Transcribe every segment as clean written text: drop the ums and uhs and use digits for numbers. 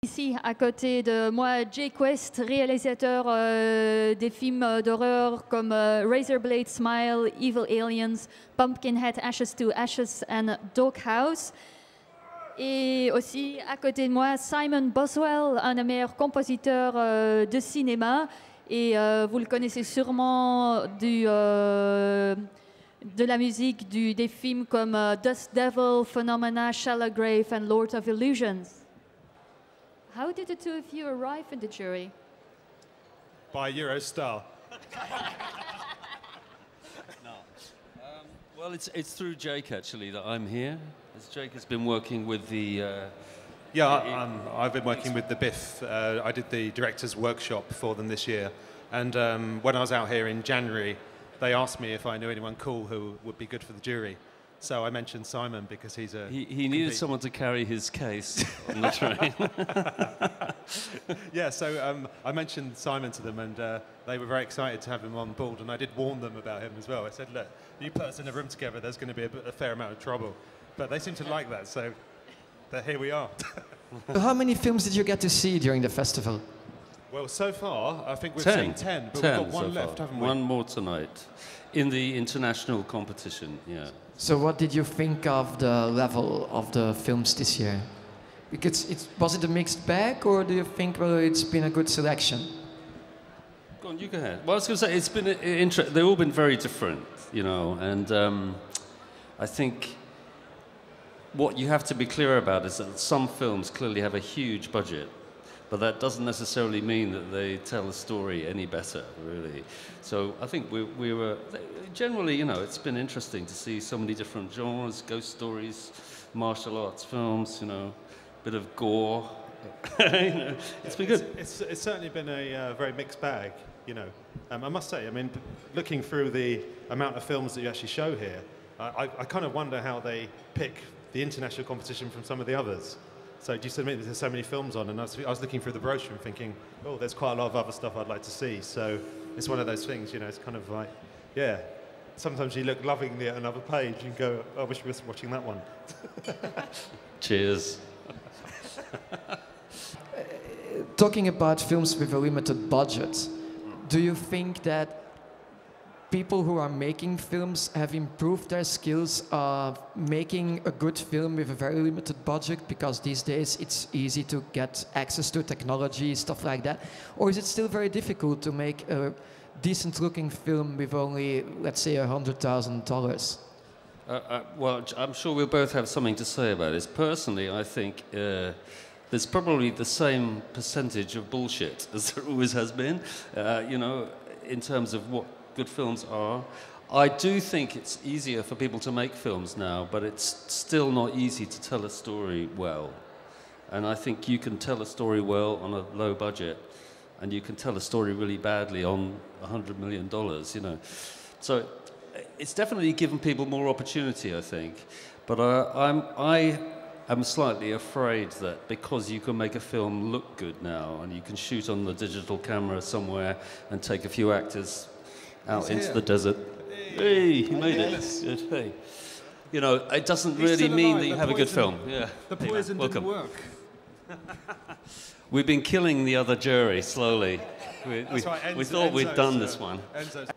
Ici, à côté de moi, Jay Quest, réalisateur des films d'horreur comme Razorblade Smile, Evil Aliens, Pumpkinhead, Ashes to Ashes and Doghouse. Et aussi, à côté de moi, Simon Boswell, un des meilleurs compositeurs de cinéma. Et vous le connaissez sûrement de la musique des films comme Dust Devil, Phenomena, Shallow Grave and Lord of Illusions. How did the two of you arrive in the jury? By Eurostar. No. Well, it's through Jake, actually, that I'm here. As Jake has been working with the... I've been working with the BIFFF. I did the director's workshop for them this year. And when I was out here in January, they asked me if I knew anyone cool who would be good for the jury. So I mentioned Simon because he's a... He needed someone to carry his case on the train. Yeah, so I mentioned Simon to them, and they were very excited to have him on board, and I did warn them about him as well. I said, look, you put us in a room together, there's going to be a fair amount of trouble. But they seem to like that, so here we are. How many films did you get to see during the festival? Well, so far, I think we've seen 10, but we've got one left, haven't we? One more tonight, in the international competition, yeah. So what did you think of the level of the films this year? Because was it a mixed bag, or do you think it's been a good selection? Go on, you go ahead. Well, I was going to say, it's been they've all been very different, you know, and I think what you have to be clear about is that some films clearly have a huge budget, but that doesn't necessarily mean that they tell a story any better, really. So I think we were, generally, you know, it's been interesting to see so many different genres, ghost stories, martial arts films, you know, a bit of gore. You know, it's been good. It's certainly been a very mixed bag, you know. I must say, I mean, looking through the amount of films that you actually show here, I kind of wonder how they pick the international competition from some of the others. So do you submit there's so many films on, and I was looking through the brochure and thinking, oh, there's quite a lot of other stuff I'd like to see. So it's one of those things, you know, it's kind of like, yeah. Sometimes you look lovingly at another page and go, oh, I wish we were watching that one. Cheers. Talking about films with a limited budget, do you think that people who are making films have improved their skills of making a good film with a very limited budget, because these days it's easy to get access to technology, stuff like that? Or is it still very difficult to make a decent looking film with only, let's say, $100,000? Well, I'm sure we'll both have something to say about this. Personally, I think there's probably the same percentage of bullshit as there always has been, you know, in terms of what good films are. I do think it's easier for people to make films now, but it's still not easy to tell a story well. And I think you can tell a story well on a low budget, and you can tell a story really badly on $100 million, you know. So it's definitely given people more opportunity, I think. But I am slightly afraid that because you can make a film look good now, and you can shoot on the digital camera somewhere and take a few actors out into the desert. Hey, you made it. Good. Hey. You know, it doesn't really mean that you have a good film. Yeah. The poison didn't work. We've been killing the other jury slowly. We thought we'd done this one.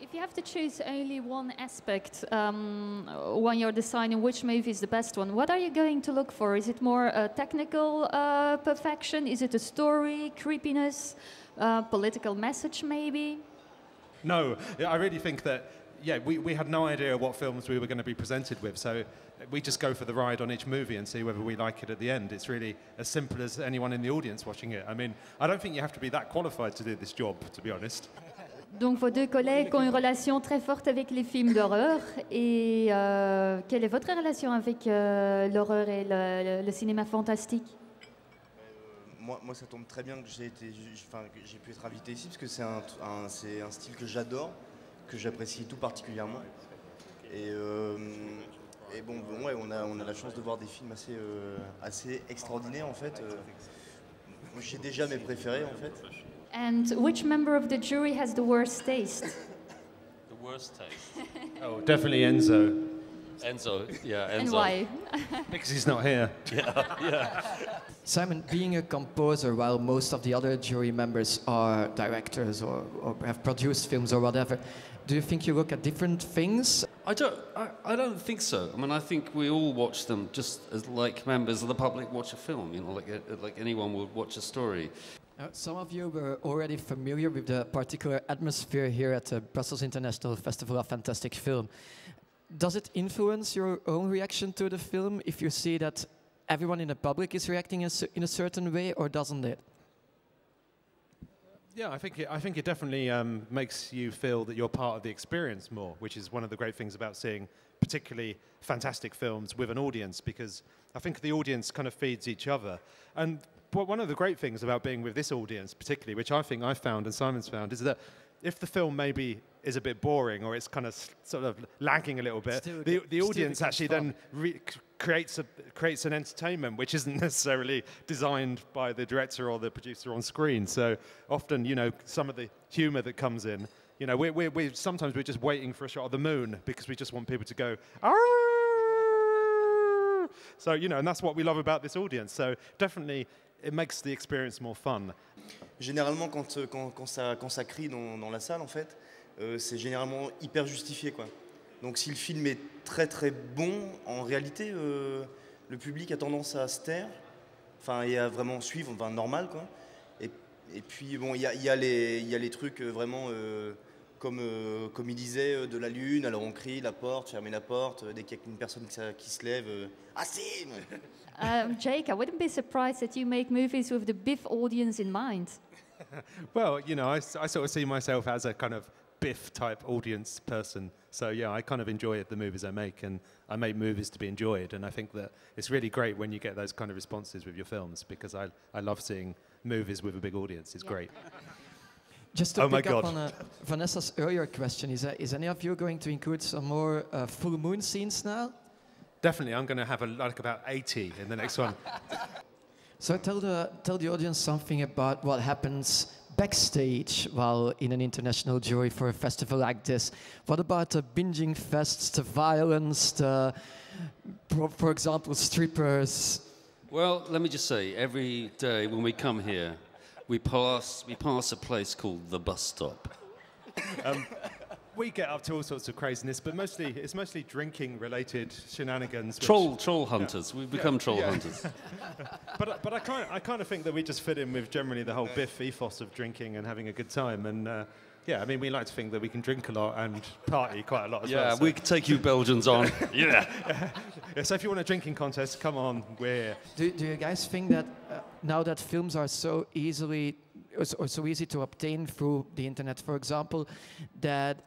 If you have to choose only one aspect when you're deciding which movie is the best one, what are you going to look for? Is it more a technical perfection? Is it a story, creepiness, political message maybe? No, I really think that, yeah, we had no idea what films we were going to be presented with, so we just go for the ride on each movie and see whether we like it at the end. It's really as simple as anyone in the audience watching it. I mean, I don't think you have to be that qualified to do this job, to be honest. Donc vos deux collègues ont une relation très forte avec les films d'horreur. Et quelle est votre relation avec l'horreur et le cinéma fantastique? Moi, ça tombe très bien que j'ai pu être invité ici, parce que c'est un style que j'adore, que j'apprécie tout particulièrement. Et bon, ouais, on a la chance de voir des films assez extraordinaires, en fait. Moi, j'ai déjà mes préférés, en fait. And which member of the jury has the worst taste? The worst taste? Oh, definitely Enzo. Enzo, yeah, Enzo. And why? Because he's not here. Yeah. Simon, being a composer, while most of the other jury members are directors or have produced films or whatever, do you think you look at different things? I don't think so. I mean, I think we all watch them just as like members of the public watch a film, you know, like anyone would watch a story. Some of you were already familiar with the particular atmosphere here at the Brussels International Festival of Fantastic Film. Does it influence your own reaction to the film if you see that everyone in the public is reacting in a certain way, or doesn't it? Yeah, I think it definitely makes you feel that you're part of the experience more, which is one of the great things about seeing particularly fantastic films with an audience, because I think the audience kind of feeds each other. And one of the great things about being with this audience particularly, which I think I've found and Simon's found, is that if the film maybe is a bit boring or it's kind of sort of lagging a little bit, the audience actually then creates an entertainment which isn't necessarily designed by the director or the producer on screen. So often, you know, some of the humour that comes in, you know, sometimes we're just waiting for a shot of the moon because we just want people to go, "Arr!" So, you know, and that's what we love about this audience. So definitely, it makes the experience more fun. Généralement, quand ça crie dans la salle, en fait, c'est généralement hyper justifié, quoi. Donc si le film est très très bon, en réalité, le public a tendance à se taire, enfin, et à vraiment suivre, enfin, normal, quoi. Et puis, bon, il y a les trucs vraiment, comme il disait, de la lune, alors on crie, la porte, fermez la porte, dès qu'il y a une personne qui se lève, ah si! Jake, I wouldn't be surprised that you make movies with the BIFF audience in mind. Well, you know, I sort of see myself as a kind of BIFF type audience person. So yeah, I kind of enjoy the movies I make, and I make movies to be enjoyed. And I think that it's really great when you get those kind of responses with your films, because I love seeing movies with a big audience. It's great. Just to pick up on Vanessa's earlier question, is any of you going to include some more full moon scenes now? Definitely, I'm going to have like about 80 in the next one. So tell the audience something about what happens backstage while in an international jury for a festival like this. What about the binging fests, the violence, for example, strippers? Well, let me just say, every day when we come here, we pass a place called the bus stop. We get up to all sorts of craziness, but it's mostly drinking-related shenanigans. Troll hunters. Yeah. We've become troll hunters. But I kind of think that we just fit in with generally the whole BIFF ethos of drinking and having a good time. And yeah, I mean, we like to think that we can drink a lot and party quite a lot as well. Yeah, we can take you Belgians on. Yeah. So if you want a drinking contest, come on, we're here. Do you guys think that now that films are so easy to obtain through the internet, for example, that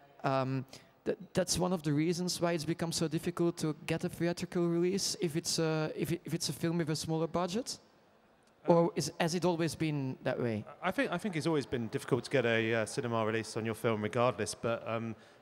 that's one of the reasons why it's become so difficult to get a theatrical release if it's a film with a smaller budget? Or has it always been that way? I think it's always been difficult to get a cinema release on your film regardless, but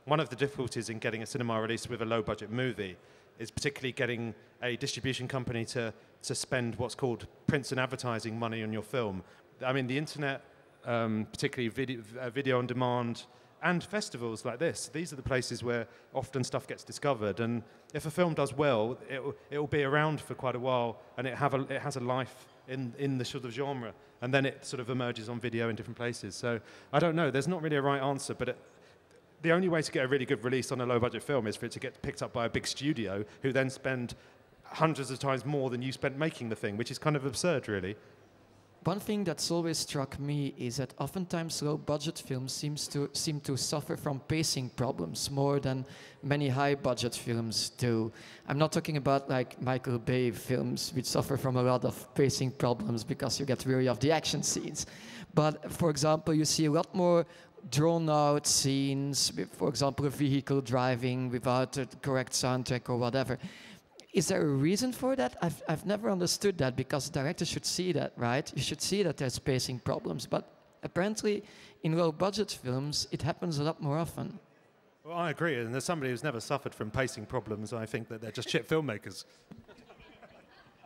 one of the difficulties in getting a cinema release with a low-budget movie is particularly getting a distribution company to spend what's called prints and advertising money on your film. I mean, the internet, particularly video on demand, and festivals like this, these are the places where often stuff gets discovered. And if a film does well, it will be around for quite a while, and it has a life in the sort of genre, and then it sort of emerges on video in different places. So I don't know. There's not really a right answer, but the only way to get a really good release on a low-budget film is for it to get picked up by a big studio, who then spend hundreds of times more than you spent making the thing, which is kind of absurd, really. One thing that's always struck me is that oftentimes low-budget films seem to suffer from pacing problems more than many high-budget films do. I'm not talking about like Michael Bay films, which suffer from a lot of pacing problems because you get weary of the action scenes. But for example, you see a lot more drawn-out scenes, with, for example, a vehicle driving without a correct soundtrack or whatever. Is there a reason for that? I've never understood that, because directors should see that, right? You should see that there's pacing problems, but apparently in low-budget films it happens a lot more often. Well, I agree, and as somebody who's never suffered from pacing problems, I think that they're just shit filmmakers.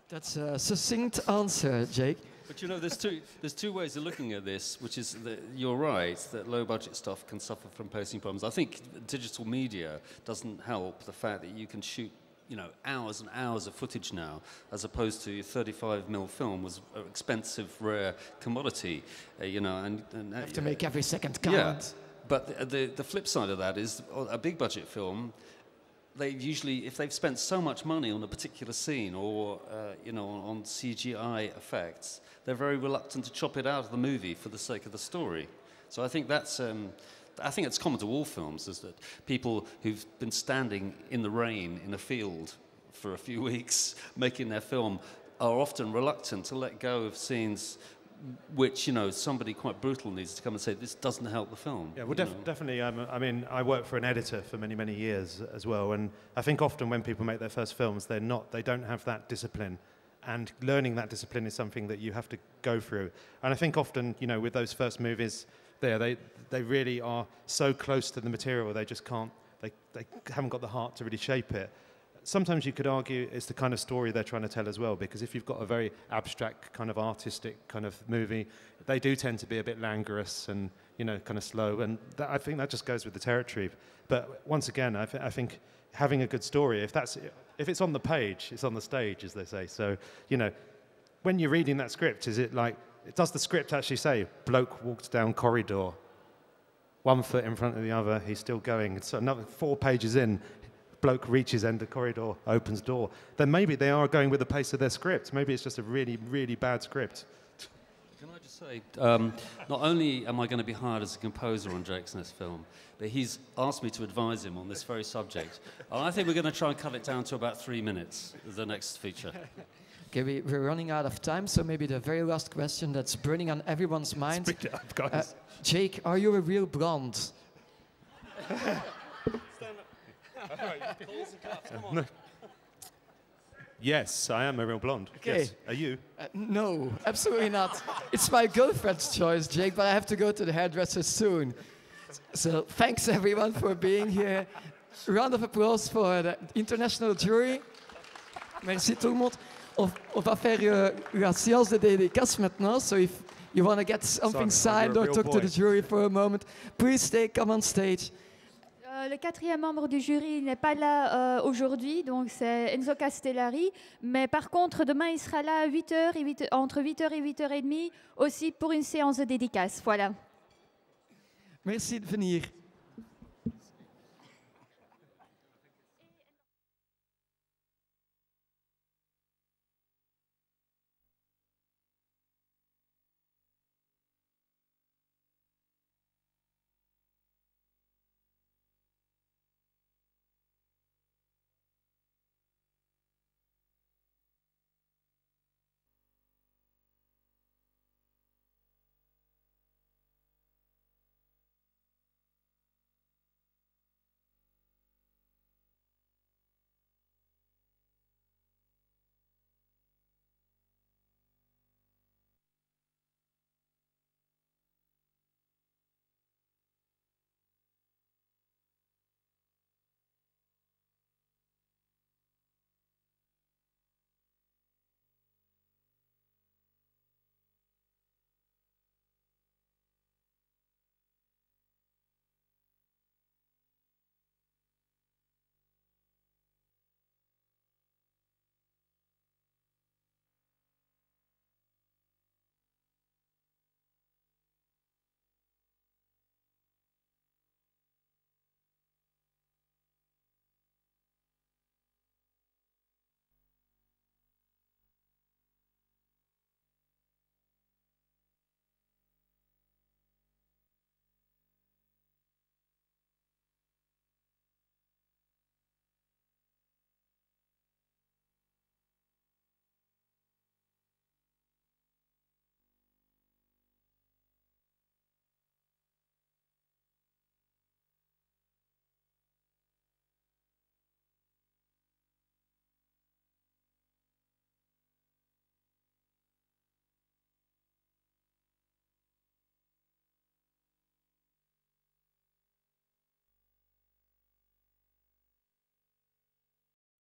That's a succinct answer, Jake. But you know, there's two ways of looking at this, which is that you're right, that low-budget stuff can suffer from pacing problems. I think digital media doesn't help the fact that you can shoot you know, hours and hours of footage now, as opposed to 35mm film was an expensive, rare commodity, you know, and You have to make every second count. yeah. But the flip side of that is a big budget film. They usually, if they've spent so much money on a particular scene or you know, on CGI effects, they're very reluctant to chop it out of the movie for the sake of the story. So I think that's, I think it's common to all films, is that people who've been standing in the rain in a field for a few weeks making their film are often reluctant to let go of scenes which, you know, somebody quite brutal needs to come and say, this doesn't help the film. Yeah, well, definitely. I mean, I worked for an editor for many, many years as well, and I think often when people make their first films, they don't have that discipline, and learning that discipline is something that you have to go through. And I think often, you know, with those first movies, they really are so close to the material, they just can't, they haven't got the heart to really shape it. Sometimes you could argue it's the kind of story they're trying to tell as well, because if you've got a very abstract kind of artistic kind of movie, they do tend to be a bit languorous and, you know, kind of slow, and I think that just goes with the territory. But once again, I think having a good story, if it's on the page, it's on the stage, as they say. So, you know, when you're reading that script, is it like, does the script actually say, bloke walks down corridor, 1 foot in front of the other, he's still going, so another 4 pages in, bloke reaches end of corridor, opens door, then maybe they are going with the pace of their script. Maybe it's just a really, really bad script. Can I just say, not only am I going to be hired as a composer on Jake's next film, but he's asked me to advise him on this very subject. And I think we're going to try and cut it down to about 3 minutes, the next feature. Okay, we're running out of time, so maybe the very last question that's burning on everyone's mind. Speak it up, guys. Jake, are you a real blonde? Yes, I am a real blonde. Okay. Yes. Are you? No, absolutely not. It's my girlfriend's choice, Jake, but I have to go to the hairdresser soon. So thanks everyone for being here. Round of applause for the international jury. Merci tout le monde. On va faire la séance de dédicace maintenant. So if you want to get something signed or talk to the jury for a moment, please come on stage. Le 4e membre du jury n'est pas là aujourd'hui, donc c'est Enzo Castellari. Mais par contre, demain, il sera là à 8h entre 8h et 8h30, aussi pour une séance de dédicace. Voilà. Merci de venir.